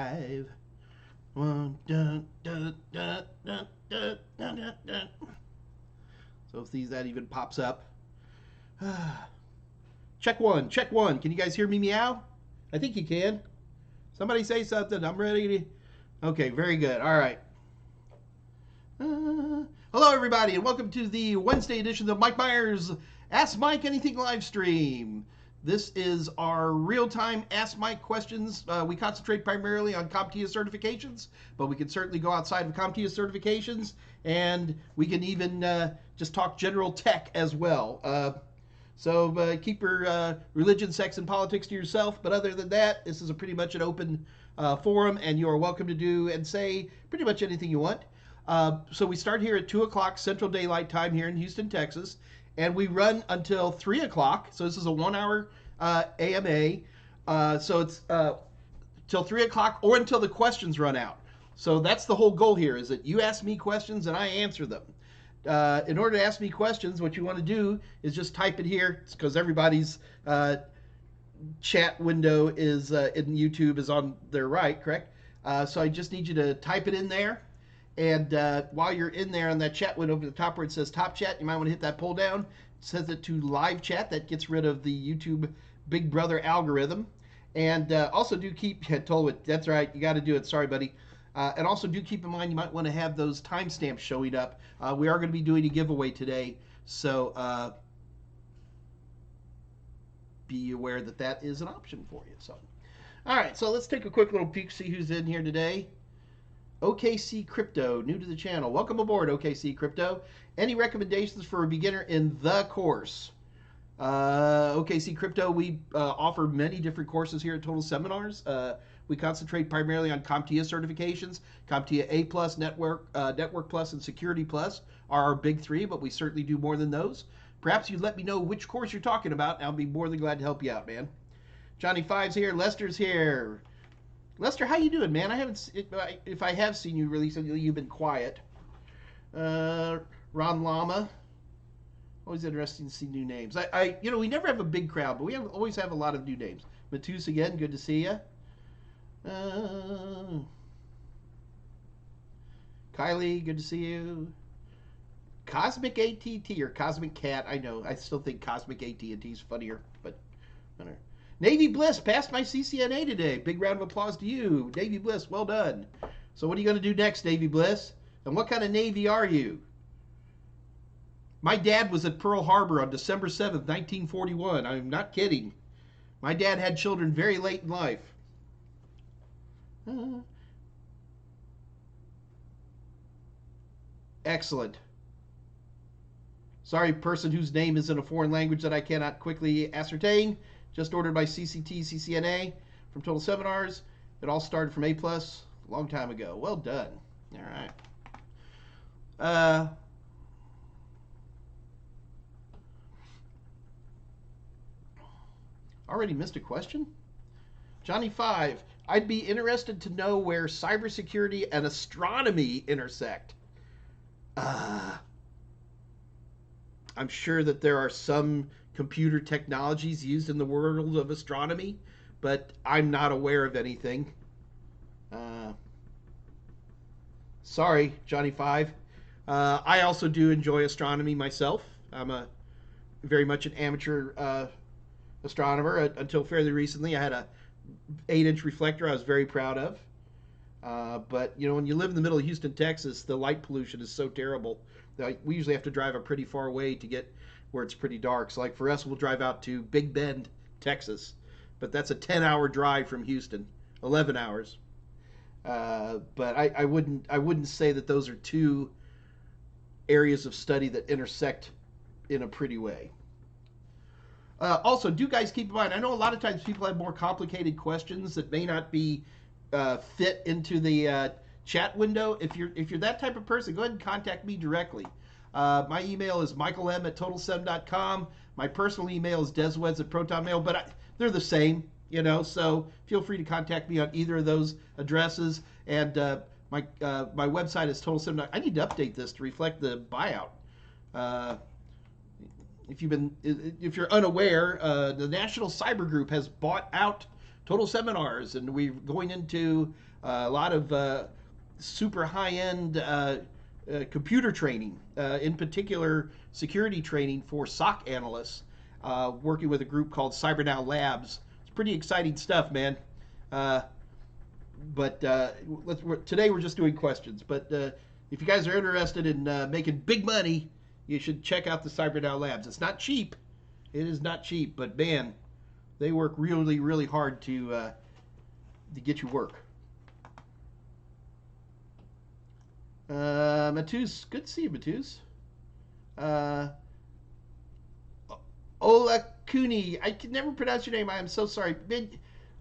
Five. One, dun, dun, dun, dun, dun, dun, dun, dun. So if that even pops up. Check one, check one. Can you guys hear me meow? I think you can. Somebody say something. I'm ready to. Okay, very good. All right. Hello, everybody, and welcome to the Wednesday edition of Mike Meyers Ask Mike Anything live stream. This is our real-time Ask Mike questions. We concentrate primarily on CompTIA certifications, but we can certainly go outside of CompTIA certifications, and we can even just talk general tech as well. So keep your religion, sex, and politics to yourself. But other than that, this is pretty much an open forum, and you are welcome to do and say pretty much anything you want. So we start here at 2 o'clock Central Daylight Time here in Houston, Texas, and we run until 3 o'clock. So this is a 1 hour AMA. So it's till 3 o'clock or until the questions run out. So that's the whole goal here, is that you ask me questions and I answer them. In order to ask me questions, what you want to do is just type it here, because everybody's chat window is in YouTube is on their right, correct? So I just need you to type it in there. And while you're in there on that chat window over the top where it says top chat, you might want to hit that pull down. It says it to live chat. That gets rid of the YouTube Big Brother algorithm. And also do keep, that's right, you got to do it. Sorry, buddy. And also do keep in mind you might want to have those timestamps showing up. We are going to be doing a giveaway today. So be aware that that is an option for you. So, all right, so let's take a quick little peek, see who's in here today. OKC Crypto, new to the channel. Welcome aboard, OKC Crypto. Any recommendations for a beginner in the course? OKC Crypto, we offer many different courses here at Total Seminars. We concentrate primarily on CompTIA certifications. CompTIA A+, Network Plus, and Security Plus are our big three, but we certainly do more than those. Perhaps you'd let me know which course you're talking about, and I'll be more than glad to help you out, man. Johnny Five's here. Lester's here. Lester, how you doing, man? I haven't. If I have seen you recently, you've been quiet. Ron Lama. Always interesting to see new names. We never have a big crowd, but we always have a lot of new names. Matus again, good to see you. Kylie, good to see you. Cosmic ATT or Cosmic Cat, I know. I still think Cosmic AT&T is funnier, but whatever. Navy Bliss passed my CCNA today. Big round of applause to you. Navy Bliss, well done. So what are you going to do next, Navy Bliss? And what kind of Navy are you? My dad was at Pearl Harbor on December 7th, 1941. I'm not kidding. My dad had children very late in life. Excellent. Sorry, person whose name is in a foreign language that I cannot quickly ascertain. Just ordered my CCT CCNA from Total Seminars. It all started from A+, a long time ago. Well done. All right. Already missed a question? Johnny 5. I'd be interested to know where cybersecurity and astronomy intersect. I'm sure that there are some computer technologies used in the world of astronomy, but I'm not aware of anything. Sorry, Johnny 5. I also do enjoy astronomy myself. I'm very much an amateur astronomer. Until fairly recently, I had a 8-inch reflector I was very proud of. But when you live in the middle of Houston, Texas, the light pollution is so terrible that we usually have to drive a pretty far way to get where it's pretty dark. So like for us, we'll drive out to Big Bend, Texas, but that's a 10-hour drive from Houston, 11 hours. But I wouldn't say that those are two areas of study that intersect in a pretty way. Also, do guys keep in mind, I know a lot of times people have more complicated questions that may not be fit into the chat window. If you're that type of person, go ahead and contact me directly. My email is michaelm@totalsem.com. My personal email is desweds@protonmail, but they're the same, so feel free to contact me on either of those addresses. And my website is totalsem. I need to update this to reflect the buyout. If you're unaware, the National Cyber Group has bought out total seminars, and we're going into a lot of super high-end computer training, in particular security training for SOC analysts, working with a group called CyberNow Labs. It's pretty exciting stuff, man. But today we're just doing questions. But if you guys are interested in making big money, you should check out the CyberNow Labs. It's not cheap. It is not cheap, but man, they work really, really hard to get you work. Matus, good to see you, Matus. Ola Cooney, I can never pronounce your name. I am so sorry.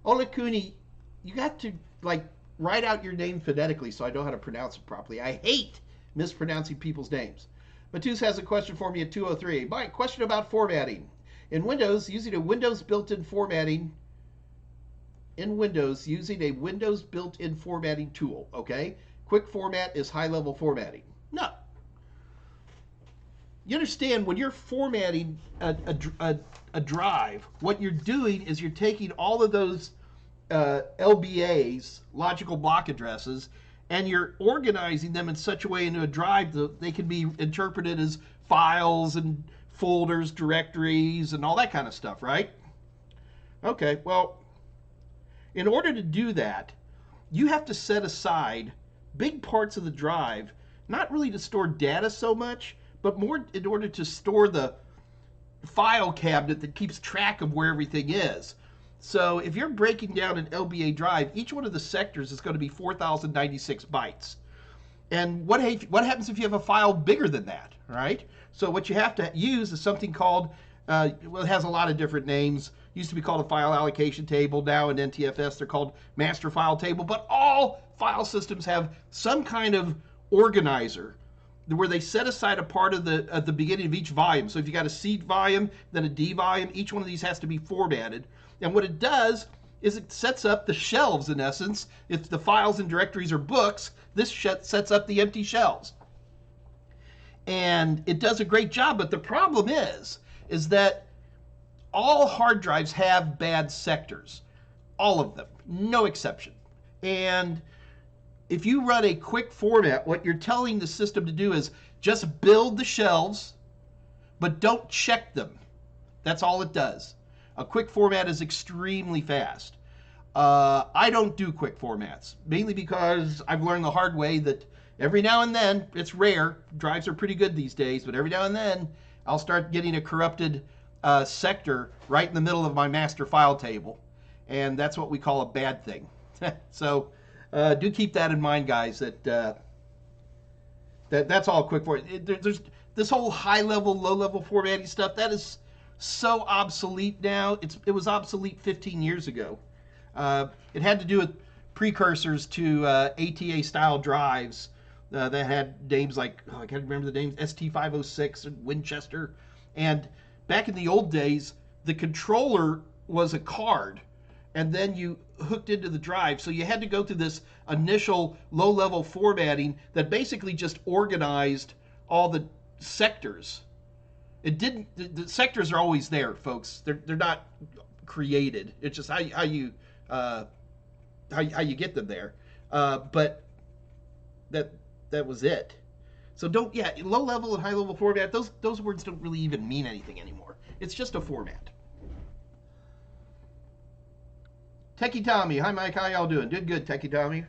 Ola Cooney, you got to like write out your name phonetically so I know how to pronounce it properly. I hate mispronouncing people's names. Matus has a question for me at 203. Mike, question about formatting. In Windows, using a Windows built-in formatting tool, okay? Quick format is high-level formatting. No. You understand, when you're formatting a drive, what you're doing is you're taking all of those LBAs, logical block addresses, and you're organizing them in such a way into a drive that they can be interpreted as files and folders, directories, and all that kind of stuff, right? Okay, well, in order to do that, you have to set aside big parts of the drive, not really to store data so much, but more in order to store the file cabinet that keeps track of where everything is. So if you're breaking down an LBA drive, each one of the sectors is going to be 4,096 bytes. And what happens if you have a file bigger than that, right? So what you have to use is something called, well, it has a lot of different names. Used to be called a file allocation table. Now in NTFS, they're called master file table. But all file systems have some kind of organizer where they set aside a part of at the beginning of each volume. So if you got a C volume, then a D volume, each one of these has to be formatted. And what it does is it sets up the shelves, in essence. If the files and directories are books, this sets up the empty shelves. And it does a great job, but the problem is that all hard drives have bad sectors. All of them, no exception. And if you run a quick format, what you're telling the system to do is just build the shelves, but don't check them. That's all it does. A quick format is extremely fast. I don't do quick formats, mainly because I've learned the hard way that every now and then, it's rare, drives are pretty good these days, but every now and then I'll start getting a corrupted sector right in the middle of my master file table. And that's what we call a bad thing. So do keep that in mind, guys, that's all quick for it. There's this whole high-level, low-level formatting stuff, that is so obsolete now. It was obsolete 15 years ago. It had to do with precursors to ATA-style drives that had names like, I can't remember the names, ST506 and Winchester. And back in the old days, the controller was a card, and then you hooked into the drive. So you had to go through this initial low-level formatting that basically just organized all the sectors. The sectors are always there, folks. They're not created. It's just how you get them there. But that was it. So low level and high level format, those words don't really even mean anything anymore. It's just a format. Techie Tommy, hi Mike, how y'all doing? Doing good, Techie Tommy.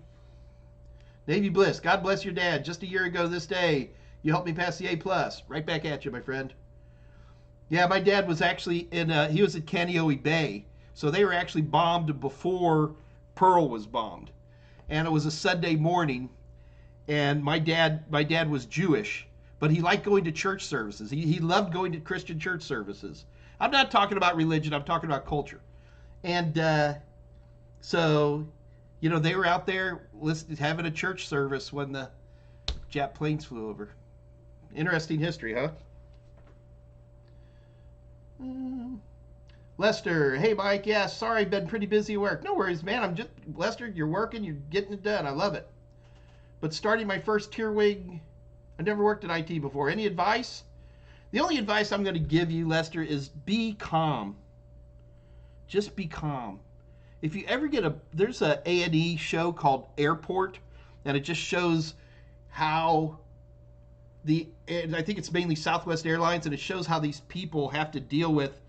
Navy Bliss, God bless your dad. Just a year ago this day, you helped me pass the A+. Right back at you, my friend. Yeah, my dad was actually he was at Kaneohe Bay. So they were actually bombed before Pearl was bombed. And it was a Sunday morning. And my dad was Jewish, but he liked going to church services. He loved going to Christian church services. I'm not talking about religion, I'm talking about culture. And so, they were out there having a church service when the Jap planes flew over. Interesting history, huh? Lester, hey Mike, yeah, sorry, I've been pretty busy at work. No worries, man. Lester, you're working, you're getting it done. I love it. But starting my first tier wing, I never worked in IT before. Any advice? The only advice I'm going to give you, Lester, is be calm. Just be calm. if you ever get there's a A&E show called Airport, and it just shows how and I think it's mainly Southwest Airlines, and it shows how these people have to deal with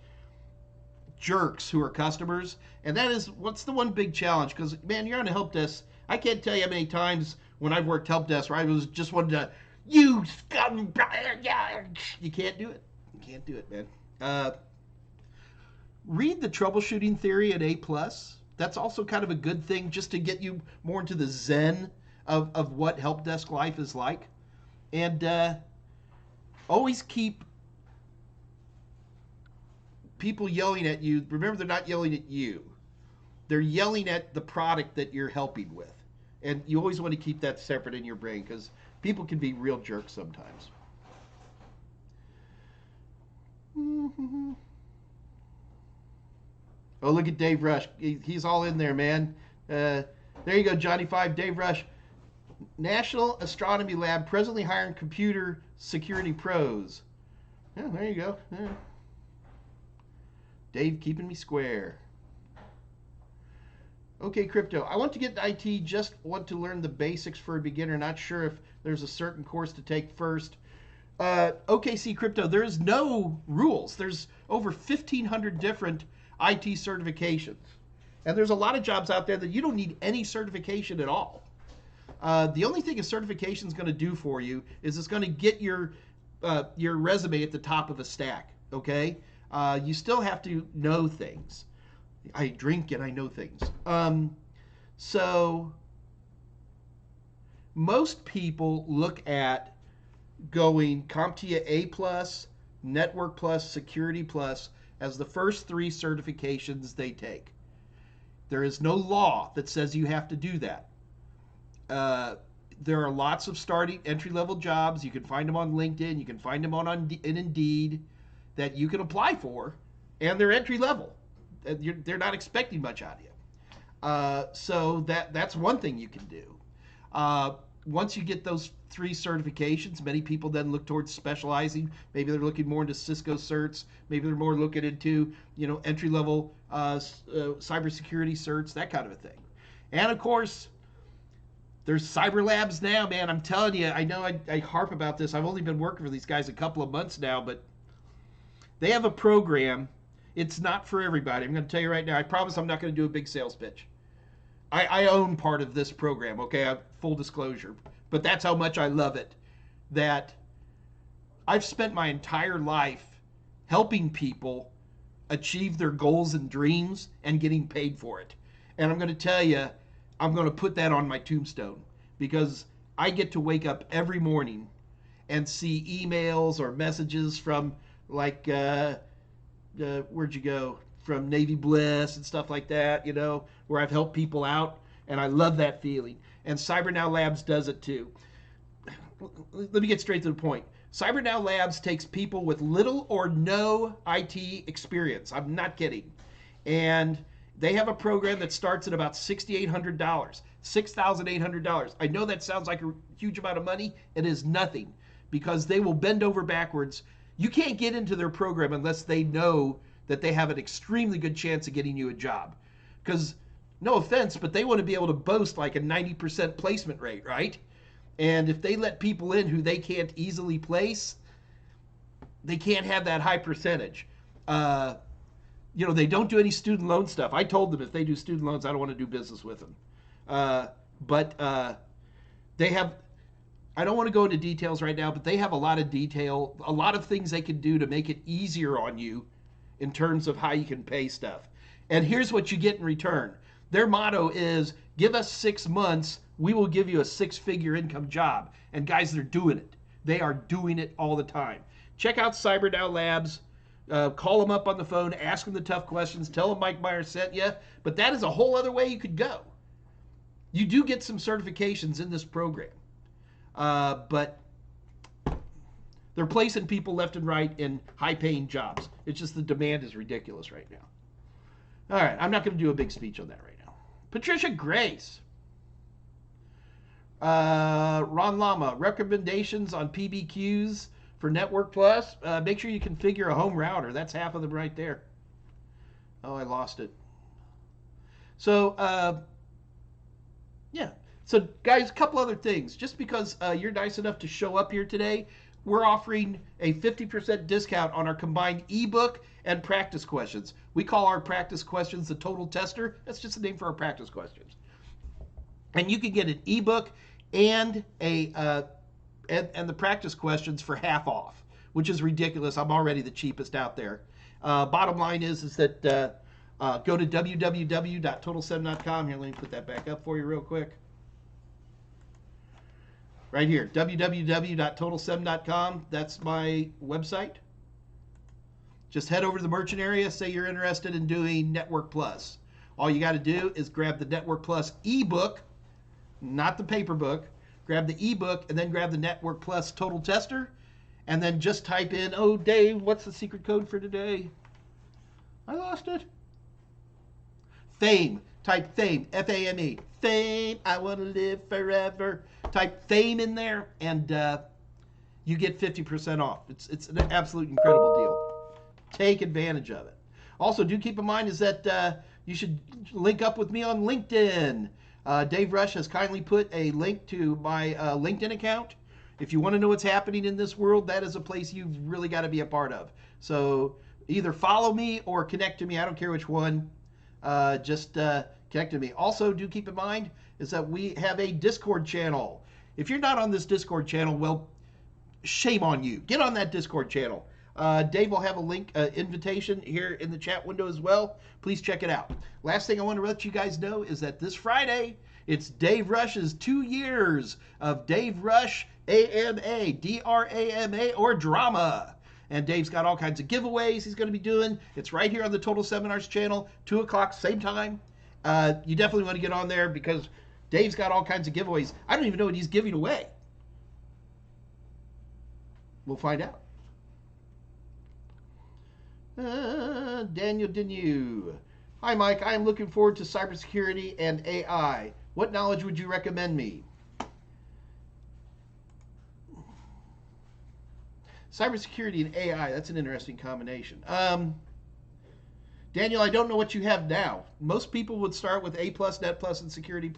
jerks who are customers. And that is what's the one big challenge, because man, you're on a help desk. I can't tell you how many times when I've worked help desk where I was just wanted to, you scum, you can't do it. You can't do it, man. Read the troubleshooting theory at A+. That's also kind of a good thing just to get you more into the zen of what help desk life is like. And always keep people yelling at you. Remember, they're not yelling at you. They're yelling at the product that you're helping with. And you always want to keep that separate in your brain, because people can be real jerks sometimes. Oh, look at Dave Rush. He's all in there, man. There you go, Johnny Five. Dave Rush. National Astronomy Lab presently hiring computer security pros. Yeah, there you go. Yeah. Dave keeping me square. Okay, crypto. I want to get into IT, just want to learn the basics for a beginner. Not sure if there's a certain course to take first. OKC Crypto, there's no rules. There's over 1,500 different IT certifications. And there's a lot of jobs out there that you don't need any certification at all. The only thing a certification is going to do for you is it's going to get your resume at the top of a stack, okay? You still have to know things. I drink and I know things. So most people look at going CompTIA A+, Network Plus, Security Plus as the first 3 certifications they take. There is no law that says you have to do that. There are lots of starting entry-level jobs. You can find them on LinkedIn. You can find them on Indeed that you can apply for, and they're entry-level. They're not expecting much out of you. So that's one thing you can do. Once you get those 3 certifications, many people then look towards specializing. Maybe they're looking more into Cisco certs. Maybe they're more looking into entry-level cybersecurity certs, that kind of a thing. And of course, there's cyber labs now, man. I'm telling you, I know I harp about this. I've only been working for these guys a couple of months now, but they have a program. It's not for everybody. I'm going to tell you right now. I promise I'm not going to do a big sales pitch. I own part of this program, okay? Full disclosure. But that's how much I love it. That I've spent my entire life helping people achieve their goals and dreams and getting paid for it. And I'm going to tell you, I'm going to put that on my tombstone, because I get to wake up every morning and see emails or messages from like, where'd you go? From Navy Bliss and stuff like that, where I've helped people out, and I love that feeling. And CyberNow Labs does it too. Let me get straight to the point. CyberNow Labs takes people with little or no IT experience. I'm not kidding. And they have a program that starts at about $6,800, $6,800. I know that sounds like a huge amount of money. It is nothing, because they will bend over backwards. You can't get into their program unless they know that they have an extremely good chance of getting you a job. Because, no offense, but they want to be able to boast like a 90% placement rate, right? And if they let people in who they can't easily place, they can't have that high percentage. They don't do any student loan stuff. I told them if they do student loans, I don't want to do business with them. But they have, I don't want to go into details right now, but they have a lot of detail, a lot of things they can do to make it easier on you in terms of how you can pay stuff. And here's what you get in return. Their motto is, give us 6 months, we will give you a 6-figure income job. And guys, they're doing it. They are doing it all the time. Check out CyberNow Labs. Call them up on the phone, ask them the tough questions, tell them Mike Meyers sent you. But that is a whole other way you could go. You do get some certifications in this program. But they're placing people left and right in high-paying jobs. It's just the demand is ridiculous right now. All right, I'm not going to do a big speech on that right now. Patricia Grace. Ron Lama, recommendations on PBQs for Network Plus. Make sure you configure a home router. That's half of them right there. Oh, I lost it. So, yeah. So, guys, a couple other things. Just because you're nice enough to show up here today, we're offering a 50% discount on our combined ebook and practice questions. We call our practice questions the Total Tester. That's just the name for our practice questions. And you can get an ebook and and the practice questions for half off, which is ridiculous. I'm already the cheapest out there. Bottom line is that go to www.total7.com. Here, let me put that back up for you real quick. Right here, www.total7.com. That's my website. Just head over to the merchant area, say you're interested in doing Network Plus. All you got to do is grab the Network Plus ebook, not the paper book. Grab the ebook and then grab the Network Plus Total Tester, and then just type in, oh, Dave, what's the secret code for today? I lost it. FAME. Type FAME, F-A-M-E. FAME, I want to live forever. Type FAME in there, and you get 50% off. It's an absolute incredible deal. Take advantage of it. Also, do keep in mind is that you should link up with me on LinkedIn. Dave Rush has kindly put a link to my LinkedIn account. If you want to know what's happening in this world, that is a place you've really got to be a part of. So either follow me or connect to me. I don't care which one. Just connect to me. Also, do keep in mind is that we have a Discord channel. If you're not on this Discord channel, well, shame on you. Get on that Discord channel. Dave will have a link, invitation here in the chat window as well. Please check it out. Last thing I want to let you guys know is that this Friday, it's Dave Rush's 2 years of Dave Rush AMA, D-R-A-M-A, or drama. And Dave's got all kinds of giveaways he's going to be doing. It's right here on the Total Seminars channel, 2 o'clock, same time. You definitely want to get on there because Dave's got all kinds of giveaways. I don't even know what he's giving away. We'll find out. Daniel Denew. Hi, Mike. I am looking forward to cybersecurity and AI. What knowledge would you recommend me? Cybersecurity and AI, that's an interesting combination. Daniel, I don't know what you have now. Most people would start with A+, Net+, and Security+.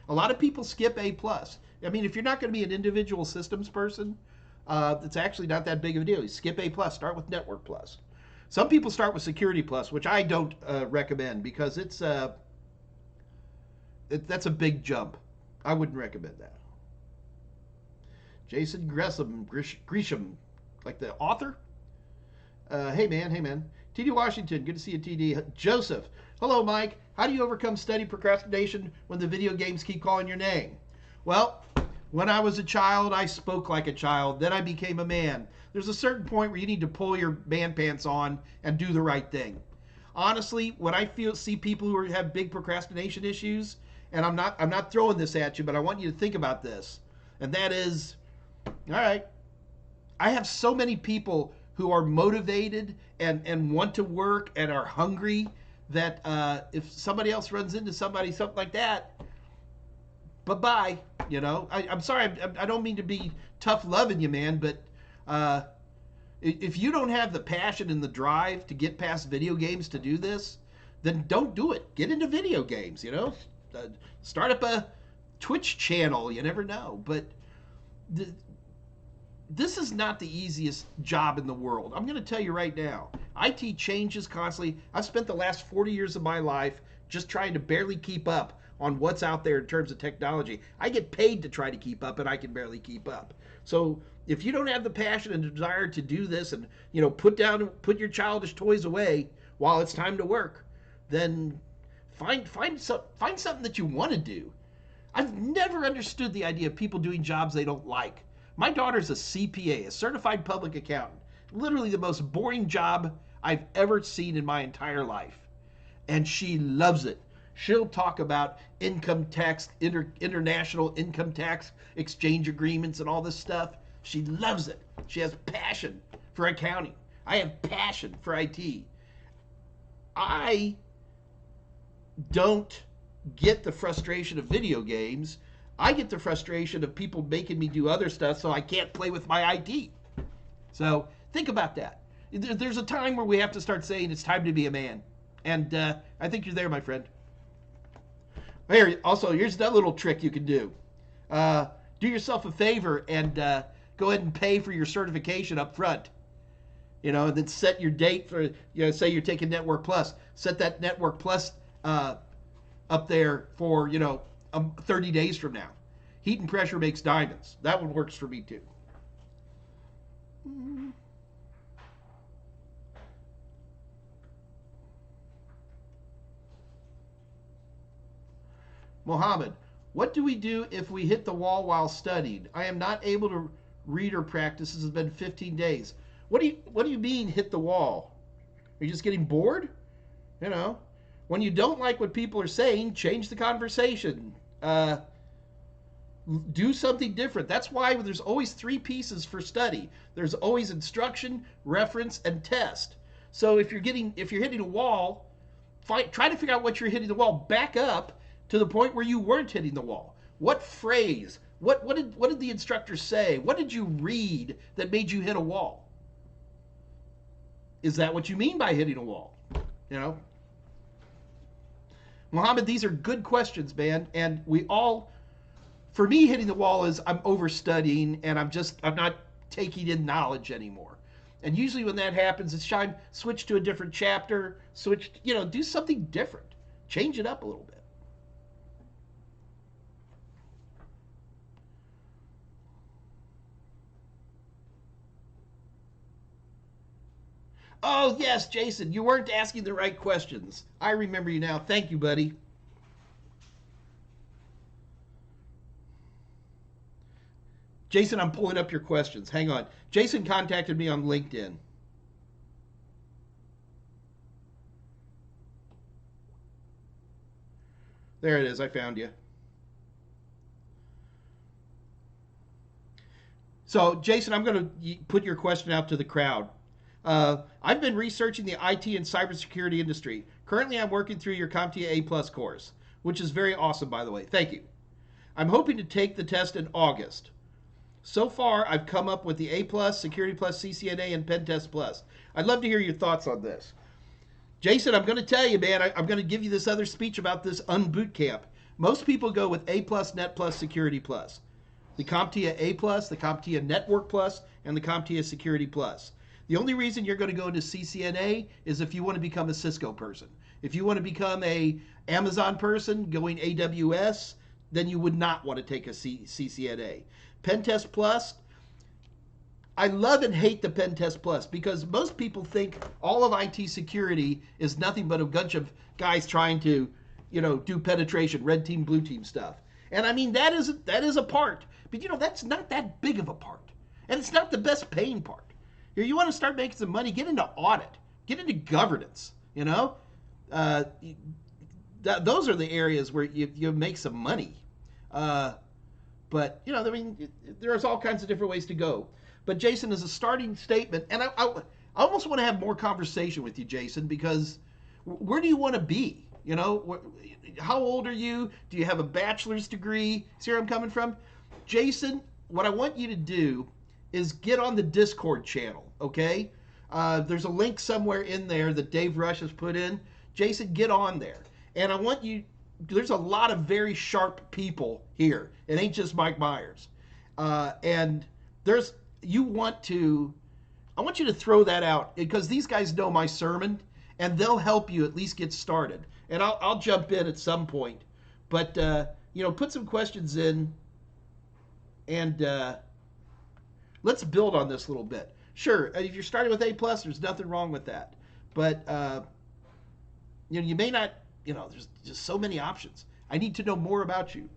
A lot of people skip A+. I mean, if you're not going to be an individual systems person, it's actually not that big of a deal. You skip A+, start with Network+. Some people start with Security+, which I don't recommend because that's a big jump. I wouldn't recommend that. Jason Gresham, like the author? Hey man. TD Washington, good to see you, TD. Joseph, hello Mike. How do you overcome steady procrastination when the video games keep calling your name? Well, when I was a child, I spoke like a child. Then I became a man. There's a certain point where you need to pull your man pants on and do the right thing. Honestly, when I see people who have big procrastination issues, and I'm not throwing this at you, but I want you to think about this, and that is, all right, I have so many people who are motivated and want to work and are hungry that if somebody else runs into something like that, bye-bye. You know, I'm sorry, I don't mean to be tough loving you, man, but if you don't have the passion and the drive to get past video games to do this, then don't do it. Get into video games, you know. Start up a Twitch channel. You never know. But this is not the easiest job in the world. I'm going to tell you right now. IT changes constantly. I've spent the last 40 years of my life just trying to barely keep up on what's out there in terms of technology. I get paid to try to keep up, and I can barely keep up. So if you don't have the passion and desire to do this and, you know, put your childish toys away while it's time to work, then find something that you want to do. I've never understood the idea of people doing jobs they don't like. My daughter's a CPA, a certified public accountant. Literally the most boring job I've ever seen in my entire life. And she loves it. She'll talk about income tax, international income tax exchange agreements and all this stuff. She loves it. She has passion for accounting. I have passion for IT. I don't get the frustration of video games. I get the frustration of people making me do other stuff so I can't play with my IT. So think about that. There's a time where we have to start saying it's time to be a man. And I think you're there, my friend. Here, also, here's another little trick you can do. Do yourself a favor and go ahead and pay for your certification up front. And then set your date for, say you're taking Network Plus. Set that Network Plus up there for, 30 days from now. Heat and pressure makes diamonds. That one works for me too. Mohammed, what do we do if we hit the wall while studying? I am not able to read or practice. This has been 15 days. What do you mean hit the wall? Are you just getting bored? When you don't like what people are saying, change the conversation. Do something different. That's why there's always 3 pieces for study. There's always instruction, reference, and test. So if you're hitting a wall, try to figure out what you're hitting the wall. Back up to the point where you weren't hitting the wall. What phrase? What did the instructor say? What did you read that made you hit a wall? Is that what you mean by hitting a wall? Mohammed, these are good questions, man. And for me, hitting the wall is I'm overstudying and I'm not taking in knowledge anymore. And usually when that happens, it's time switch to a different chapter, do something different. Change it up a little bit. Oh, yes, Jason, you weren't asking the right questions. I remember you now. Thank you, buddy. Jason, I'm pulling up your questions. Hang on. Jason contacted me on LinkedIn. There it is. I found you. So, Jason, I'm going to put your question out to the crowd. I've been researching the IT and cybersecurity industry. Currently, I'm working through your CompTIA A+ course, which is very awesome, by the way. Thank you. I'm hoping to take the test in August. So far, I've come up with the A+, Security+, CCNA, and Pentest Plus. I'd love to hear your thoughts on this. Jason, I'm going to tell you, man, I'm going to give you this other speech about this unboot camp. Most people go with A+, Net+, Security+. The CompTIA A+, the CompTIA Network Plus, and the CompTIA Security Plus. The only reason you're going to go into CCNA is if you want to become a Cisco person. If you want to become a Amazon person going AWS, then you would not want to take a CCNA. Pentest Plus, I love and hate the Pentest Plus because most people think all of IT security is nothing but a bunch of guys trying to, do penetration, red team, blue team stuff. And I mean, that is a part. But, that's not that big of a part. And it's not the best paying part. Here, you want to start making some money, get into audit, get into governance, those are the areas where you make some money. But, there's all kinds of different ways to go. But Jason, as a starting statement, and I almost want to have more conversation with you, Jason, because where do you want to be? How old are you? Do you have a bachelor's degree? See where I'm coming from? Jason, what I want you to do is get on the Discord channel, okay? There's a link somewhere in there that Dave Rush has put in. Jason, get on there. And I want you, there's a lot of very sharp people here. It ain't just Mike Meyers. And I want you to throw that out because these guys know my sermon and they'll help you at least get started. And I'll jump in at some point. But, put some questions in and let's build on this a little bit. Sure, if you're starting with A+, there's nothing wrong with that. But, you may not, there's just so many options. I need to know more about you.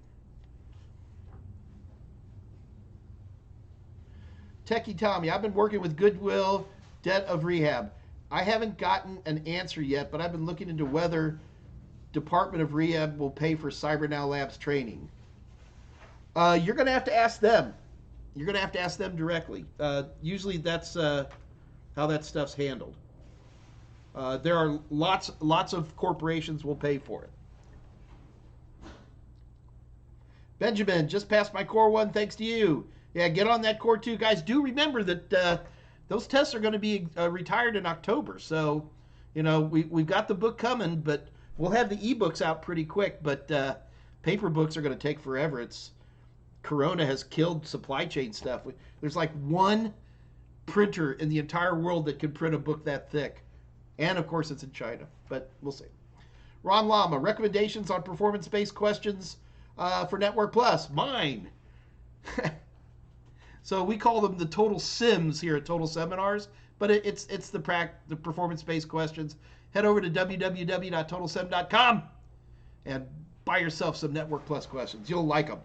Techie Tommy, I've been working with Goodwill, debt of rehab. I haven't gotten an answer yet, but I've been looking into whether Department of Rehab will pay for CyberNow Labs training. You're going to have to ask them. You're going to have to ask them directly. Usually that's how that stuff's handled. There are lots of corporations will pay for it. Benjamin, just passed my Core 1 thanks to you. Yeah, get on that Core 2. Guys, do remember that those tests are going to be retired in October. So, we've got the book coming, but we'll have the ebooks out pretty quick. But Paper books are going to take forever. Corona has killed supply chain stuff. There's like one printer in the entire world that can print a book that thick. And of course, it's in China, but we'll see. Ron Lama, recommendations on performance-based questions for Network Plus. Mine. So we call them the Total Sims here at Total Seminars, but it's the performance-based questions. Head over to www.totalsim.com and buy yourself some Network Plus questions. You'll like them.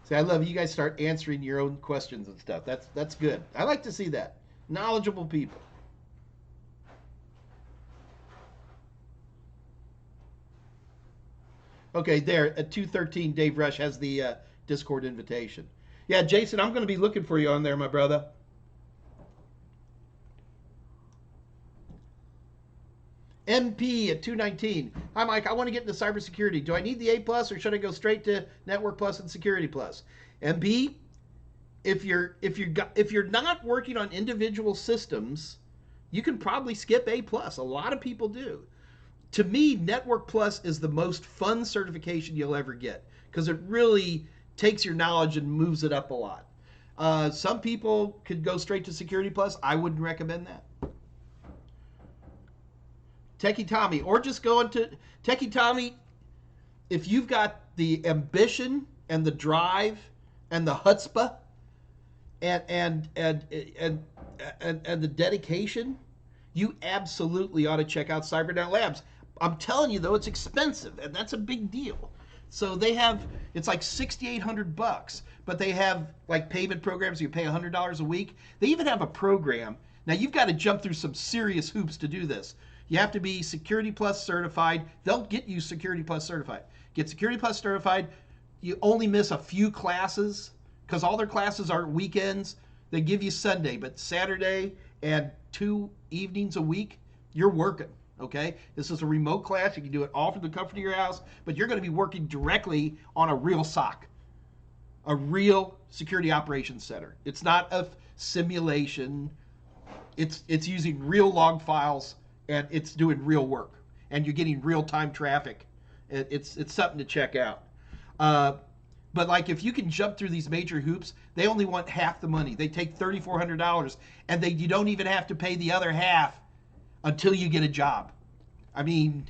See, I love you guys start answering your own questions and stuff. That's good. I like to see that. Knowledgeable people. Okay, there at 2:13, Dave Rush has the Discord invitation. Yeah, Jason, I'm going to be looking for you on there, my brother. MP at 219. Hi, Mike. I want to get into cybersecurity. Do I need the A plus, or should I go straight to Network Plus and Security Plus? MP, if you're not working on individual systems, you can probably skip A plus. A lot of people do. To me, Network Plus is the most fun certification you'll ever get because it really takes your knowledge and moves it up a lot. Some people could go straight to Security Plus. I wouldn't recommend that. Techie Tommy, or just go into Techie Tommy. If you've got the ambition and the drive and the chutzpah and the dedication, you absolutely ought to check out CyberNet Labs. I'm telling you though, it's expensive, and that's a big deal. So they have, it's like $6,800, but they have like payment programs. You pay $100 a week. They even have a program. Now you've got to jump through some serious hoops to do this. You have to be Security Plus certified. They'll get you Security Plus certified. Get Security Plus certified. You only miss a few classes because all their classes are weekends. They give you Sunday, but Saturday and 2 evenings a week, you're working, okay? This is a remote class. You can do it all from the comfort of your house, but you're going to be working directly on a real SOC, a real security operations center. It's not a simulation. It's using real log files, and it's doing real work, and you're getting real-time traffic. It's something to check out. But like if you can jump through these major hoops, they only want half the money. They take $3,400, and you don't even have to pay the other half until you get a job. I mean,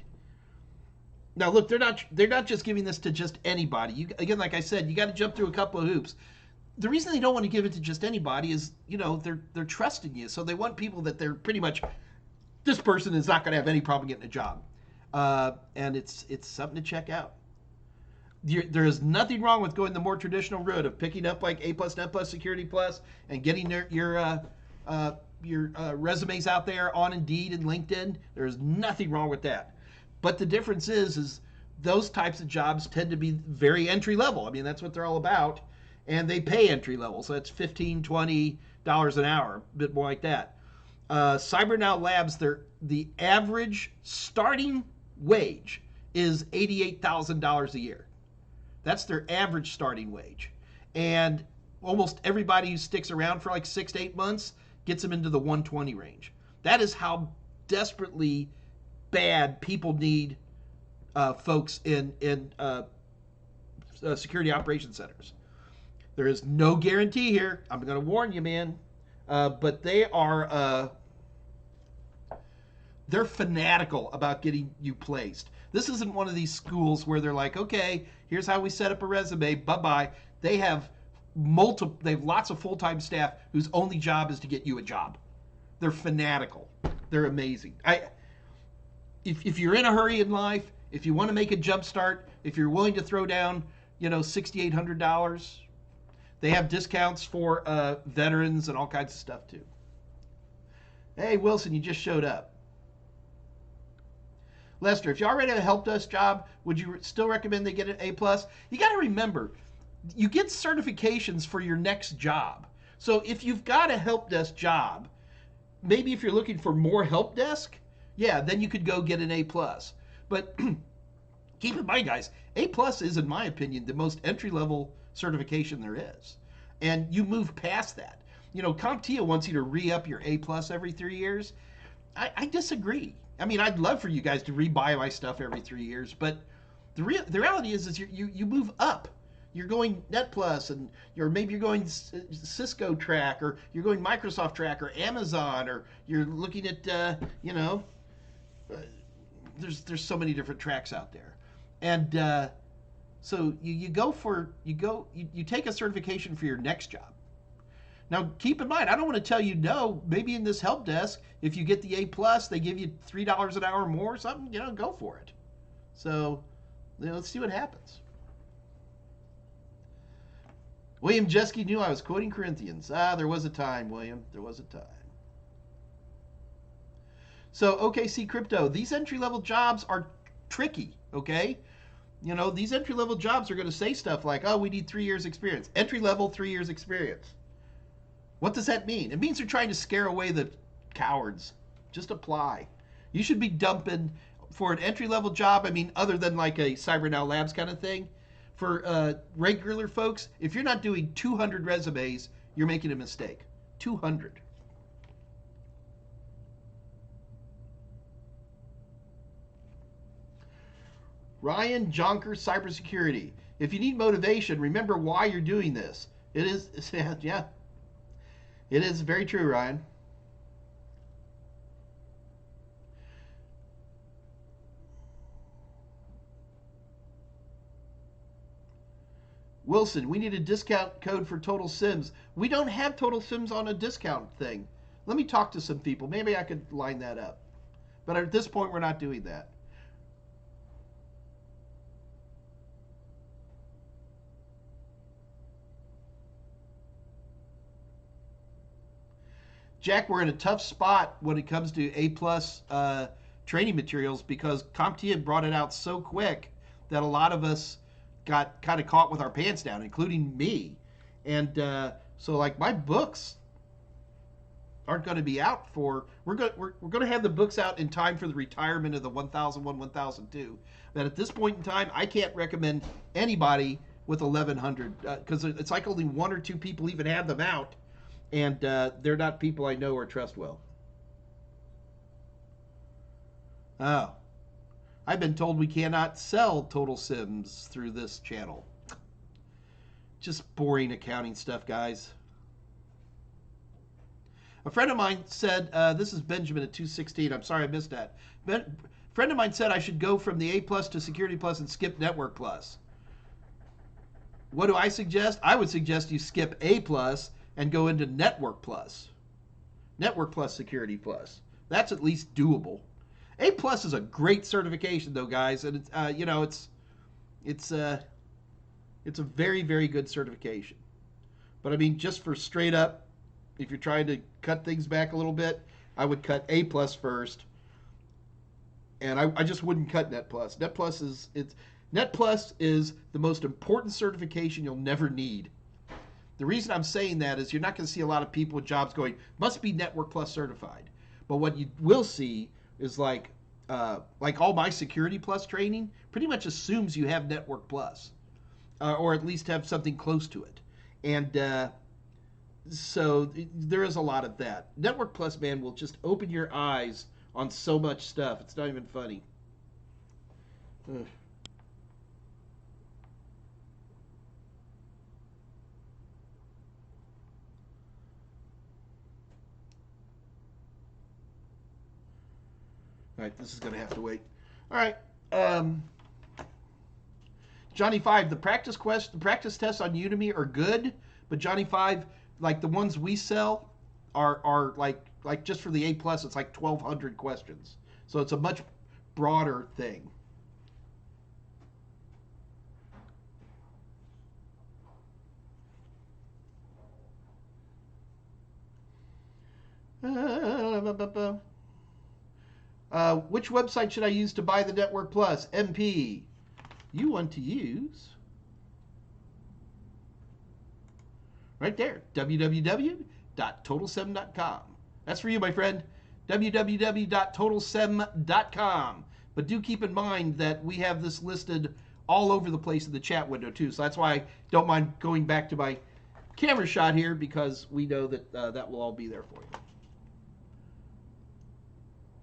now look, they're not just giving this to just anybody. Again, like I said, you got to jump through a couple of hoops. The reason they don't want to give it to just anybody is, they're trusting you, so they want people that they're pretty much, this person is not going to have any problem getting a job, and it's something to check out. There is nothing wrong with going the more traditional route of picking up like A plus, Net plus, Security Plus, and getting your resumes out there on Indeed and LinkedIn. There is nothing wrong with that. But the difference is those types of jobs tend to be very entry level. I mean, that's what they're all about, and they pay entry level, so that's $15, $20 an hour, a bit more like that. CyberNet Labs, the average starting wage is $88,000 a year. That's their average starting wage. And almost everybody who sticks around for like 6 to 8 months gets them into the 120 range. That is how desperately bad people need folks in security operations centers. There is no guarantee here. I'm going to warn you, man. But they're fanatical about getting you placed. This isn't one of these schools where they're like, okay, here's how we set up a resume, bye-bye. They have lots of full-time staff whose only job is to get you a job. They're fanatical. They're amazing. If you're in a hurry in life, if you want to make a jump start, if you're willing to throw down, $6,800, they have discounts for veterans and all kinds of stuff too. Hey, Wilson, you just showed up. Lester, if you already have a help desk job, would you still recommend they get an A+? You got to remember, you get certifications for your next job. So if you've got a help desk job, maybe if you're looking for more help desk, yeah, then you could go get an A+. But Keep in mind, guys, A plus is, in my opinion, the most entry level certification there is, and you move past that. You know, CompTIA wants you to re-up your A plus every 3 years. I disagree. I mean, I'd love for you guys to rebuy my stuff every 3 years, but the reality is you move up. You're going Net Plus, and maybe you're going Cisco track, or you're going Microsoft track, or Amazon, or you're looking at uh, there's so many different tracks out there, and so you take a certification for your next job. Now, keep in mind, I don't want to tell you no. Maybe in this help desk, if you get the A plus, they give you $3 an hour more or something. You know, go for it. So, let's see what happens. William Jeske knew I was quoting Corinthians. There was a time, William. There was a time. So, OKC Crypto, these entry-level jobs are tricky, okay? You know, these entry-level jobs are going to say stuff like, oh, we need 3 years experience. Entry-level, 3 years experience. What does that mean? It means they're trying to scare away the cowards. Just apply. You should be dumping for an entry-level job. I mean, other than like a Cyber Now Labs kind of thing. For regular folks, if you're not doing 200 resumes, you're making a mistake. 200. Ryan Jonker, Cybersecurity. If you need motivation, remember why you're doing this. It is, yeah. It is very true, Ryan. Wilson, we need a discount code for Total Sims. We don't have Total Sims on a discount thing. Let me talk to some people. Maybe I could line that up. But at this point, we're not doing that. Jack, we're in a tough spot when it comes to A plus training materials because CompTIA brought it out so quick that a lot of us got kind of caught with our pants down, including me. And so, like, my books aren't going to be out for. We're going to have the books out in time for the retirement of the 1001, 1002. But at this point in time, I can't recommend anybody with 1100 because it's like only one or two people even have them out. And they're not people I know or trust well. Oh. I've been told we cannot sell Total Sims through this channel. Just boring accounting stuff, guys. A friend of mine said, this is Benjamin at 216. I'm sorry I missed that. A friend of mine said I should go from the A plus to Security plus and skip Network plus. What do I suggest? I would suggest you skip A plus and go into Network plus. Network plus, Security plus. That's at least doable. A plus is a great certification, though, guys, and it's it's a very, very good certification. But I mean, just for straight up, if you're trying to cut things back a little bit, I would cut A plus first, and I just wouldn't cut Net plus. Net plus is the most important certification you'll never need. The reason I'm saying that is you're not going to see a lot of people with jobs going, must be Network Plus certified. But what you will see is like all my Security Plus training pretty much assumes you have Network Plus, or at least have something close to it. And so there is a lot of that. Network Plus, man, will just open your eyes on so much stuff. It's not even funny. Ugh. All right, this is going to have to wait. All right. Johnny 5, the practice tests on Udemy are good, but Johnny 5, like the ones we sell are like just for the A plus, it's like 1,200 questions. So it's a much broader thing. Which website should I use to buy the Network Plus? MP. You want to use right there, www.totalsem.com. That's for you, my friend. www.totalsem.com. But do keep in mind that we have this listed all over the place in the chat window too. So that's why I don't mind going back to my camera shot here, because we know that that will all be there for you.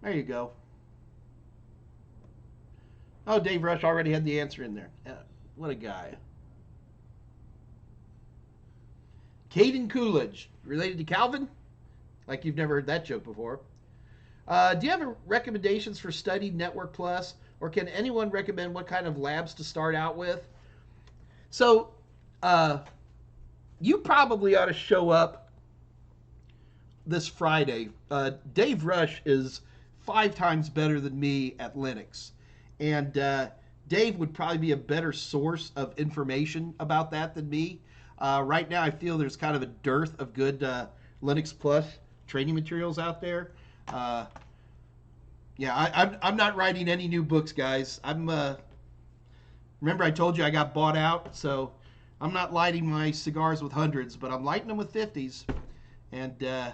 There you go. Oh, Dave Rush already had the answer in there. What a guy. Caden Coolidge, related to Calvin? Like you've never heard that joke before. Do you have recommendations for Study Network Plus, or can anyone recommend what kind of labs to start out with? So, you probably ought to show up this Friday. Dave Rush is 5 times better than me at Linux. And Dave would probably be a better source of information about that than me. Right now, I feel there's kind of a dearth of good Linux Plus training materials out there. Yeah, I'm not writing any new books, guys. Remember I told you I got bought out, so I'm not lighting my cigars with hundreds, but I'm lighting them with 50s. And yeah,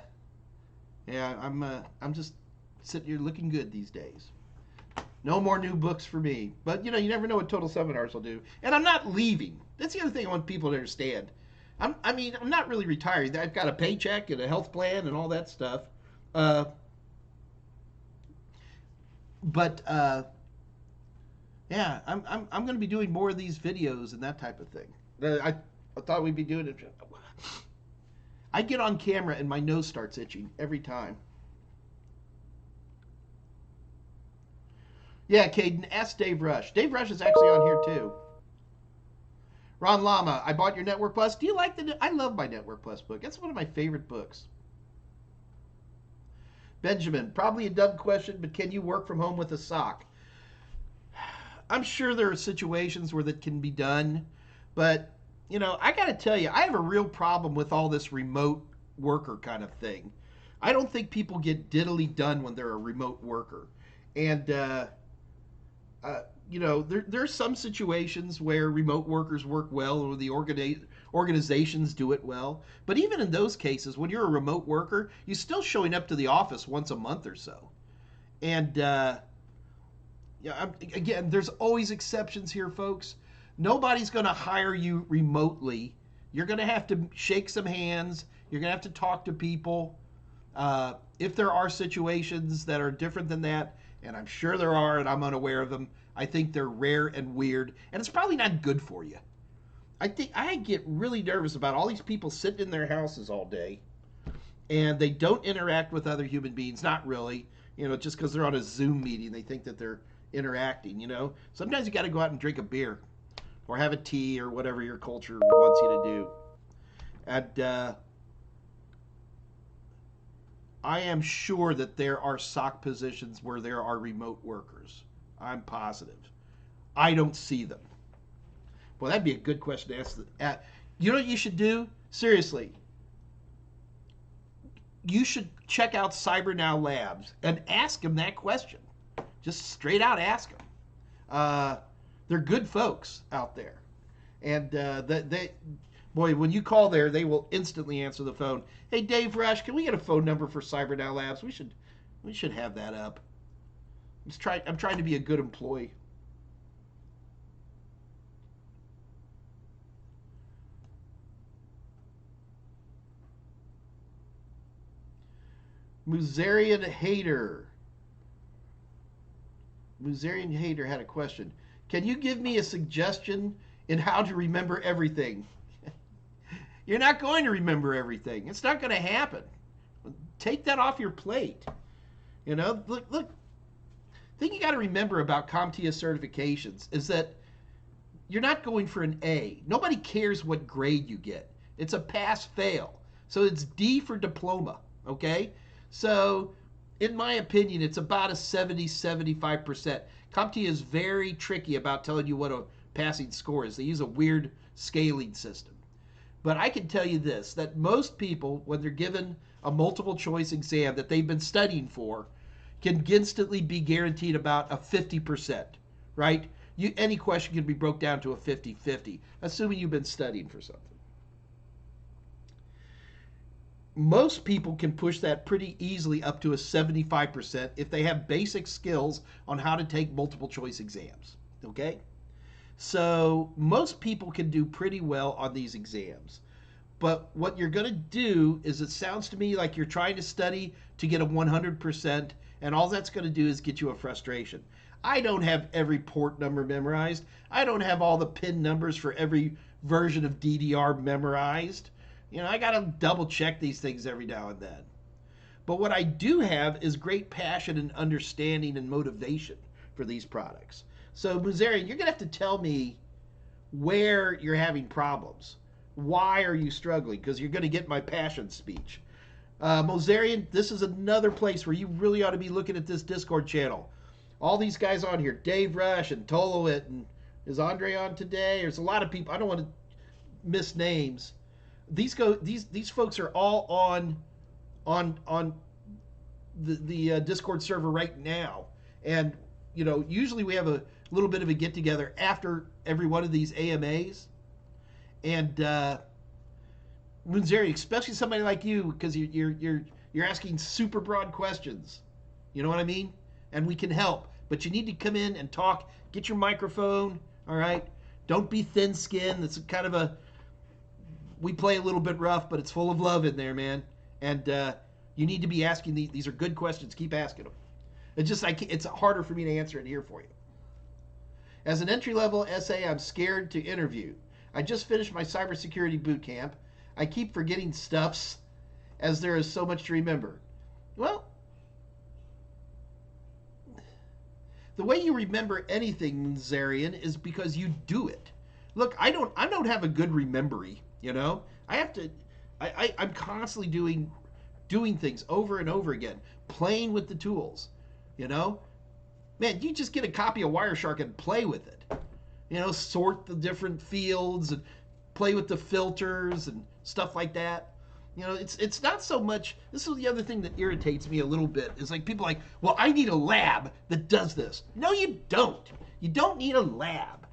I'm just sitting here looking good these days. No more new books for me. But you never know what Total Seminars will do. And I'm not leaving. That's the other thing I want people to understand. I'm not really retired. I've got a paycheck and a health plan and all that stuff. But yeah, I'm going to be doing more of these videos and that type of thing. I thought we'd be doing it. I get on camera and my nose starts itching every time. Yeah, Caden, ask Dave Rush. Dave Rush is actually on here too. Ron Lama, I bought your Network Plus. Do you like I love my Network Plus book. That's one of my favorite books. Benjamin, probably a dumb question, but can you work from home with a sock? I'm sure there are situations where that can be done, but I got to tell you, I have a real problem with all this remote worker kind of thing. I don't think people get diddly done when they're a remote worker. And there's some situations where remote workers work well, or the organizations do it well. But even in those cases, when you're a remote worker, you're still showing up to the office once a month or so. And again, there's always exceptions here, folks. Nobody's going to hire you remotely. You're going to have to shake some hands. You're going to have to talk to people. If there are situations that are different than that, and I'm sure there are, and I'm unaware of them, I think they're rare and weird, and it's probably not good for you. I think I get really nervous about all these people sitting in their houses all day, and they don't interact with other human beings. Not really, just because they're on a Zoom meeting, they think that they're interacting. Sometimes you got to go out and drink a beer, or have a tea, or whatever your culture wants you to do. And I am sure that there are SOC positions where there are remote workers. I'm positive. I don't see them. Well, that'd be a good question to ask. You know what you should do? Seriously. You should check out CyberNow Labs and ask them that question. Just straight out ask them. They're good folks out there. And boy, when you call there, they will instantly answer the phone. Hey, Dave Rush, can we get a phone number for CyberNow Labs? We should have that up. I'm trying to be a good employee. Musarian Hater had a question. Can you give me a suggestion in how to remember everything? You're not going to remember everything. It's not going to happen. Take that off your plate. Look. The thing you got to remember about CompTIA certifications is that you're not going for an A. Nobody cares what grade you get. It's a pass-fail. So it's D for diploma, okay? So in my opinion, it's about a 70-75%. CompTIA is very tricky about telling you what a passing score is. They use a weird scaling system. But I can tell you this, that most people, when they're given a multiple choice exam that they've been studying for, can instantly be guaranteed about a 50%, right? Any question can be broke down to a 50-50, assuming you've been studying for something. Most people can push that pretty easily up to a 75% if they have basic skills on how to take multiple choice exams. Okay? So most people can do pretty well on these exams. But what you're going to do is, it sounds to me like you're trying to study to get a 100%, and all that's going to do is get you a frustration. I don't have every port number memorized. I don't have all the pin numbers for every version of DDR memorized. I got to double check these things every now and then. But what I do have is great passion and understanding and motivation for these products. So, Muzarian, you're going to have to tell me where you're having problems. Why are you struggling? Because you're going to get my passion speech. Mozarian, this is another place where you really ought to be looking at this Discord channel. All these guys on here, Dave Rush and Tolowit, and is Andre on today? There's a lot of people. I don't want to miss names. These folks are all on the Discord server right now, and usually we have a little bit of a get together after every one of these AMAs, and Munzeri, especially somebody like you, because you're asking super broad questions. You know what I mean? And we can help, but you need to come in and talk. Get your microphone. All right. Don't be thin-skinned. It's kind of we play a little bit rough, but it's full of love in there, man. And you need to be asking these are good questions. Keep asking them. It's just it's harder for me to answer it here for you. As an entry-level SA, I'm scared to interview. I just finished my cybersecurity boot camp. I keep forgetting stuffs as there is so much to remember. Well, the way you remember anything, Zarian, is because you do it. Look, I don't have a good memory. I have to. I'm constantly doing things over and over again, playing with the tools. Man, you just get a copy of Wireshark and play with it. Sort the different fields and play with the filters and stuff like that. It's not so much. This is the other thing that irritates me a little bit. Is like people like, well, I need a lab that does this. No, you don't. You don't need a lab.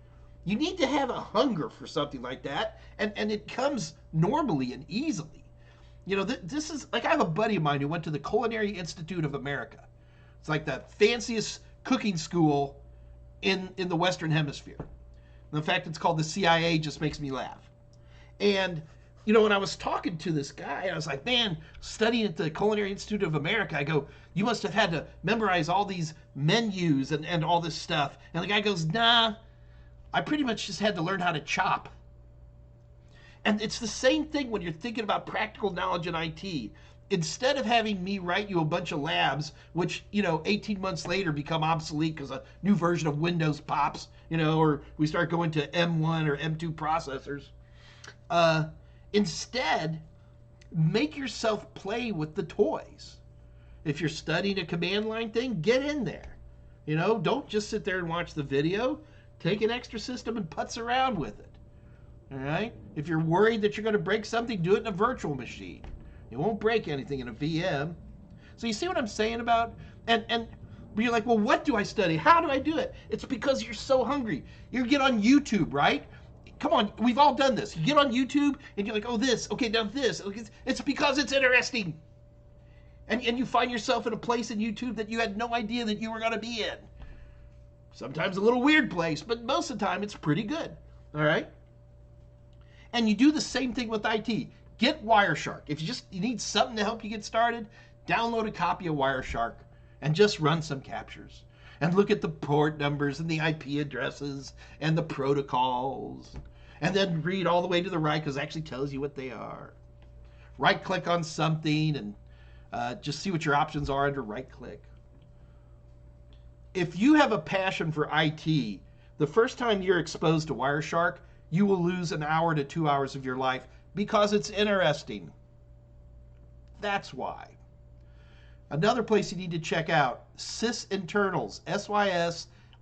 You need to have a hunger for something like that, and it comes normally and easily. This is like, I have a buddy of mine who went to the Culinary Institute of America. It's like the fanciest cooking school in the Western Hemisphere. And the fact it's called the CIA just makes me laugh. And when I was talking to this guy, I was like, man, studying at the Culinary Institute of America, I go, you must have had to memorize all these menus and all this stuff. And the guy goes, nah, I pretty much just had to learn how to chop. And it's the same thing when you're thinking about practical knowledge in IT. Instead of having me write you a bunch of labs, which, 18 months later become obsolete because a new version of Windows pops, or we start going to M1 or M2 processors, instead, make yourself play with the toys. If you're studying a command line thing, get in there. Don't just sit there and watch the video. Take an extra system and putz around with it. All right? If you're worried that you're going to break something, do it in a virtual machine. You won't break anything in a VM. So you see what I'm saying about? And you're like, well, what do I study? How do I do it? It's because you're so hungry. You get on YouTube, right? Come on, we've all done this. You get on YouTube and you're like, oh, this, okay, now this. It's because it's interesting. And you find yourself in a place in YouTube that you had no idea that you were going to be in. Sometimes a little weird place, but most of the time it's pretty good. All right? And you do the same thing with IT. Get Wireshark. If you need something to help you get started, download a copy of Wireshark and just run some captures. And look at the port numbers and the IP addresses and the protocols. And then read all the way to the right because it actually tells you what they are. Right-click on something and just see what your options are under right-click. If you have a passion for IT, the first time you're exposed to Wireshark, you will lose an hour to 2 hours of your life because it's interesting. That's why. Another place you need to check out, SysInternals,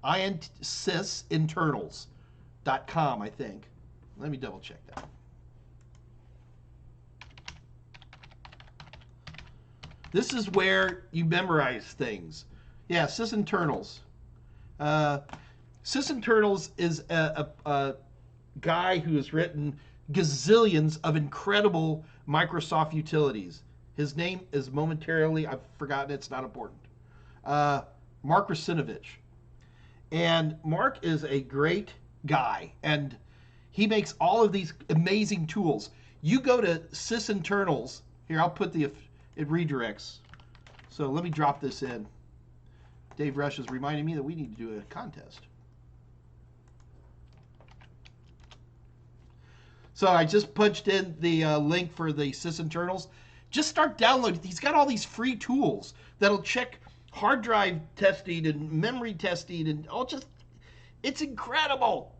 SysInternals.com, I think. Let me double check that. This is where you memorize things. Yeah, SysInternals. SysInternals is a guy who has written gazillions of incredible Microsoft utilities. His name is momentarily, I've forgotten, it's not important. Mark Russinovich. And Mark is a great guy, and he makes all of these amazing tools. You go to sysinternals. Here, I'll put it redirects. So let me drop this in. Dave Rush is reminding me that we need to do a contest. So I just punched in the link for the sysinternals. Just start downloading. He's got all these free tools that'll check hard drive testing and memory testing and all. Just, it's incredible.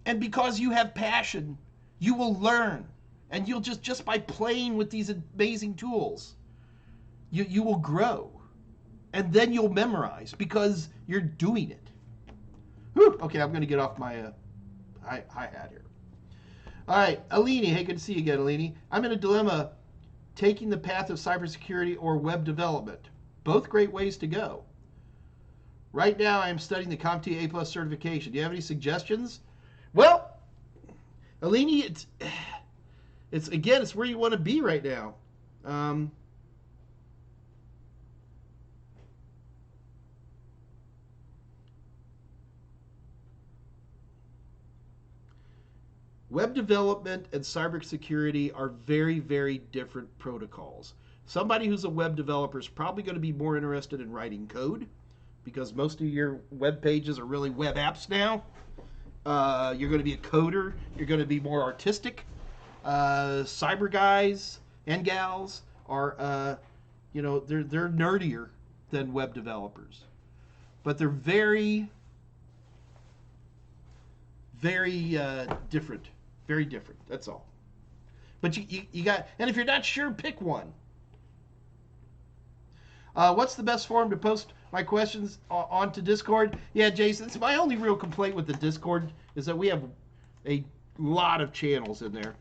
And because you have passion, you will learn. And you'll just by playing with these amazing tools, you will grow. And then you'll memorize because you're doing it. Whew. Okay, I'm going to get off my hi-hat here. All right, Alini. Hey, good to see you again, Alini. I'm in a dilemma, taking the path of cybersecurity or web development. Both great ways to go. Right now, I am studying the CompTIA A+ certification. Do you have any suggestions? Well, Alini, it's where you want to be right now. Web development and cybersecurity are very, very different protocols. Somebody who's a web developer is probably going to be more interested in writing code because most of your web pages are really web apps now. You're going to be a coder. You're going to be more artistic. Cyber guys and gals are, they're nerdier than web developers. But they're very, very different. Very different. That's all. But you got, and if you're not sure, pick one. What's the best forum to post my questions onto Discord? Yeah, Jason, it's my only real complaint with the Discord is that we have a lot of channels in there.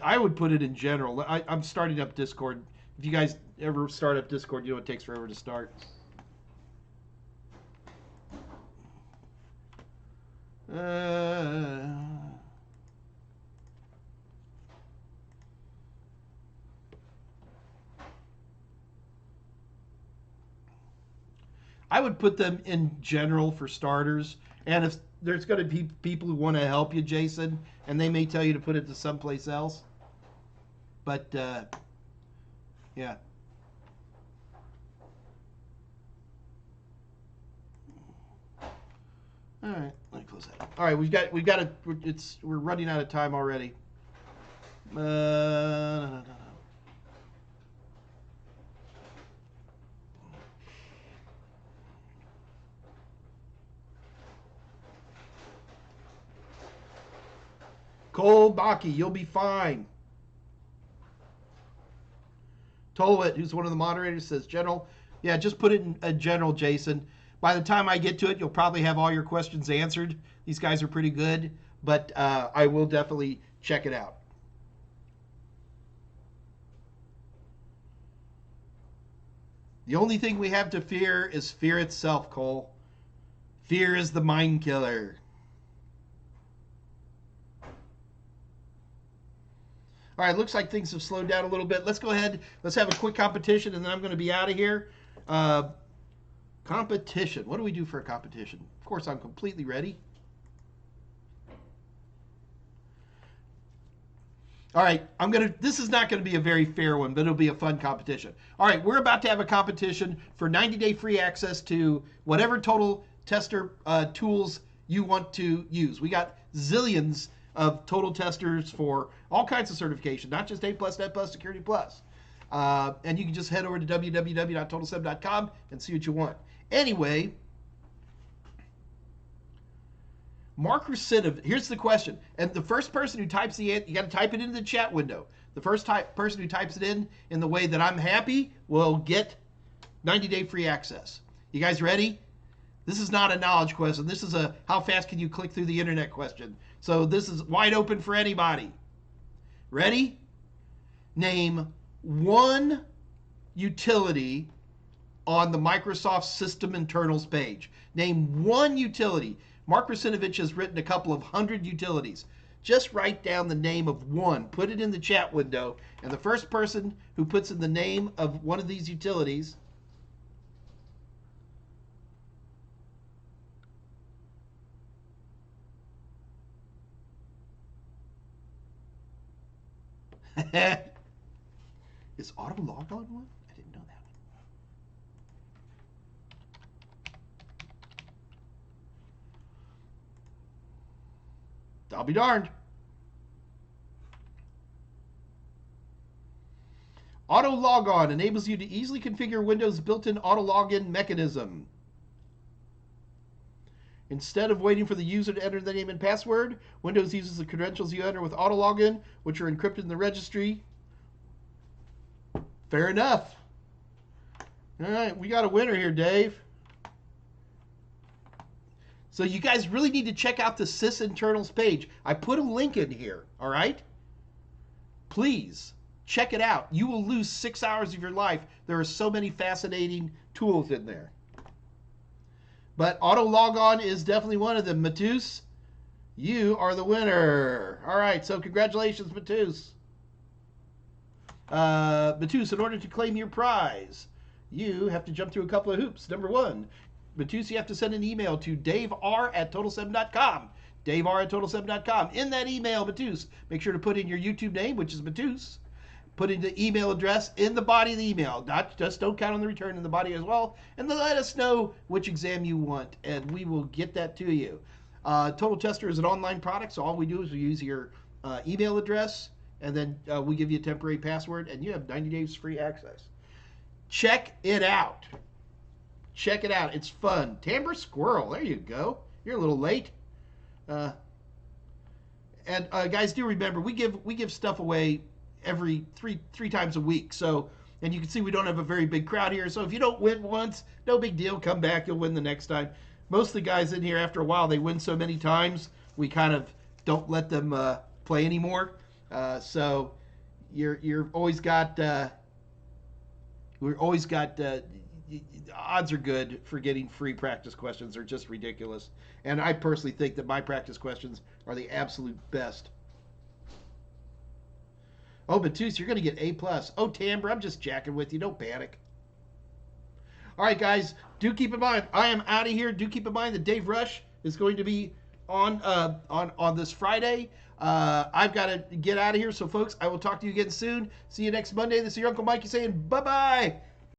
I would put it in general. I'm starting up Discord. If you guys ever start up Discord, you know it takes forever to start. I would put them in general for starters. And if there's going to be people who want to help you, Jason, and they may tell you to put it to someplace else. But, yeah. All right, let me close that. All right, we're running out of time already. No. Cole Baki, you'll be fine. Tolwit, who's one of the moderators, says general. Yeah, just put it in a general, Jason. By the time I get to it, you'll probably have all your questions answered. These guys are pretty good, but I will definitely check it out. The only thing we have to fear is fear itself, Cole. Fear is the mind killer. All right, looks like things have slowed down a little bit. Let's go ahead. Let's have a quick competition, and then I'm going to be out of here. Competition. What do we do for a competition? Of course, I'm completely ready. All right, this is not going to be a very fair one, but it'll be a fun competition. All right, we're about to have a competition for 90-day free access to whatever total tester tools you want to use. We got zillions of total testers for all kinds of certification, not just A+, Net+, Security+. And you can just head over to www.totalsem.com and see what you want. Anyway, Mark Russinovich, here's the question. And the first person who types the answer, you got to type it into the chat window. The first person who types it in the way that I'm happy will get 90-day free access. You guys ready? This is not a knowledge question. This is a how fast can you click through the internet question. So this is wide open for anybody. Ready? Name one utility on the Microsoft System Internals page. Name one utility. Mark Rusinovich has written a couple of hundred utilities. Just write down the name of one, put it in the chat window, and the first person who puts in the name of one of these utilities is auto log on one? I didn't know that. I'll be darned. Auto logon enables you to easily configure Windows' built-in auto login mechanism. Instead of waiting for the user to enter the name and password, Windows uses the credentials you enter with auto login, which are encrypted in the registry. Fair enough. All right, we got a winner here, Dave. So you guys really need to check out the Sys Internals page. I put a link in here, all right? Please, check it out. You will lose 6 hours of your life. There are so many fascinating tools in there. But auto logon is definitely one of them. Matus, you are the winner. All right, so congratulations, Matus. Matus, in order to claim your prize, you have to jump through a couple of hoops. Number one, Matus, you have to send an email to daver@total7.com. daver@total7.com. In that email, Matus, make sure to put in your YouTube name, which is Matus. Put in the email address in the body of the email. Don't count on the return in the body as well. And then let us know which exam you want, and we will get that to you. Total Tester is an online product, so all we do is we use your email address, and then we give you a temporary password, and you have 90 days free access. Check it out. Check it out. It's fun. Timber Squirrel. There you go. You're a little late. And guys, do remember we give stuff away every three times a week. So, and you can see we don't have a very big crowd here. So if you don't win once, no big deal. Come back. You'll win the next time. Most of the guys in here, after a while, they win so many times, we kind of don't let them play anymore. So you're always got. We're always got. Odds are good for getting free practice questions. They're just ridiculous. And I personally think that my practice questions are the absolute best. Oh, Batus, you're going to get A+. Oh, Tamber, I'm just jacking with you. Don't panic. All right, guys, do keep in mind, I am out of here. Do keep in mind that Dave Rush is going to be on this Friday. I've got to get out of here. So, folks, I will talk to you again soon. See you next Monday. This is your Uncle Mikey saying bye-bye.